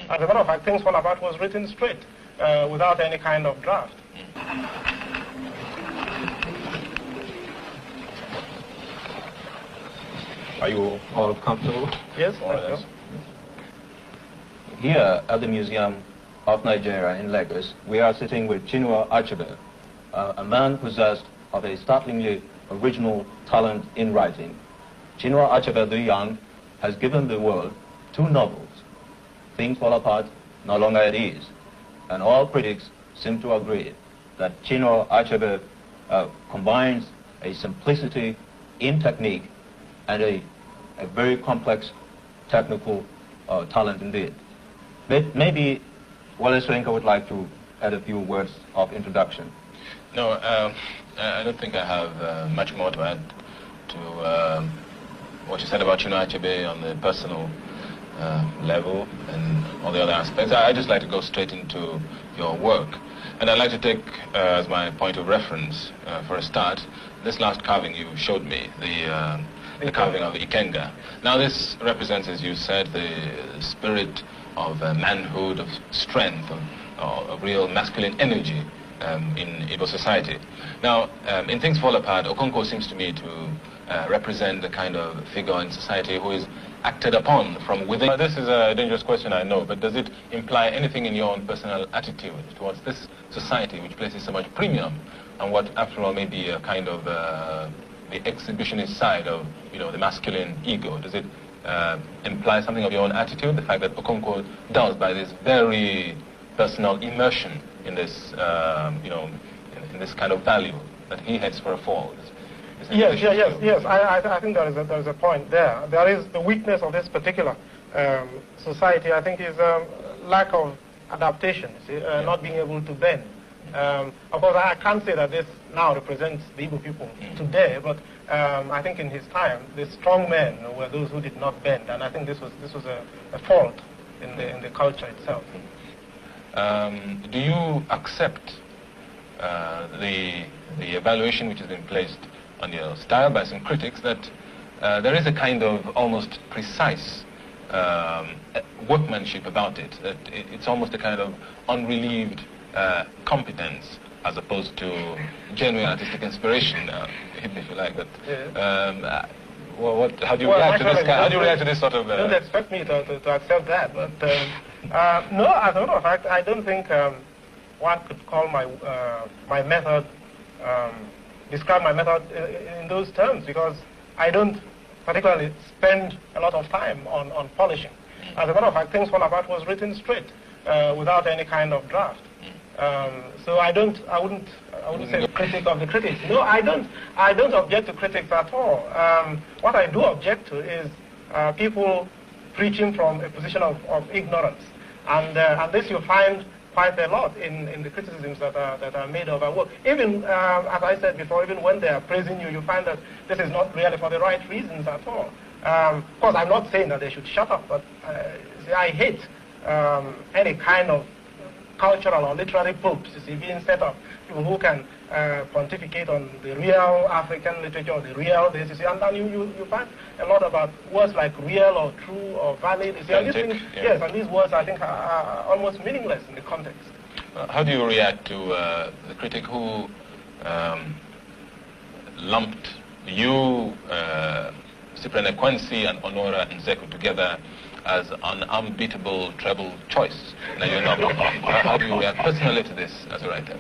As a matter of fact, Things Fall Apart was written straight, without any kind of draft. Are you all comfortable? Yes, Yes. Here at the Museum of Nigeria in Lagos, we are sitting with Chinua Achibe, a man possessed of a startlingly original talent in writing. Chinua Achebe the Young has given the world 2 novels, Things Fall Apart, No Longer at Ease, and all critics seem to agree that Chinua Achebe combines a simplicity in technique and a very complex technical talent indeed. Maybe Wole Soyinka would like to add a few words of introduction. No, I don't think I have much more to add to what you said about Chinua Achebe on the personal level and all the other aspects. I just like to go straight into your work. And I'd like to take as my point of reference, for a start, this last carving you showed me, the carving of Ikenga. Now this represents, as you said, the spirit of manhood, of strength, of real masculine energy in Igbo society. Now, in Things Fall Apart, Okonkwo seems to me to represent the kind of figure in society who is acted upon from within. This is a dangerous question, I know, but does it imply anything in your own personal attitude towards this society which places so much premium on what, after all, may be a kind of the exhibitionist side of, the masculine ego? Does it imply something of your own attitude, the fact that Okonkwo does, by this very personal immersion in this, in this kind of value that he heads for a fall? Yes. I think there is a point there. There is the weakness of this particular society. I think is a lack of adaptation, not being able to bend. Of course, I can't say that this now represents the Igbo people today, but I think in his time, the strong men were those who did not bend, and I think this was a fault in the culture itself. Do you accept the evaluation which has been placed on your style by some critics that there is a kind of almost precise workmanship about it, that it's almost a kind of unrelieved competence as opposed to genuine artistic inspiration, if you like that? Yeah. How do you react to this? How do you react to this sort of? Don't expect me to accept that, but no. As a matter of fact, I don't think one could call my method, describe my method in those terms, because I don't particularly spend a lot of time on polishing. As a matter of fact, Things Fall Apart was written straight, without any kind of draft. So I wouldn't say the critic of the critics. No, I don't object to critics at all. What I do object to is people preaching from a position of ignorance, and this you find quite a lot in the criticisms that are made of our work. Even as I said before, even when they are praising you, you find that this is not really for the right reasons at all. Of course, I'm not saying that they should shut up, but I hate any kind of cultural or literary popes, being set up, people who can pontificate on the real African literature, or the real this, and then you find a lot about words like real or true or valid. And these things, yes, and these words I think are almost meaningless in the context. How do you react to the critic who lumped you, Cyprian Ekwensi, and Honora Nzeku together as an unbeatable treble choice? Now, how do you react personally to this as a writer?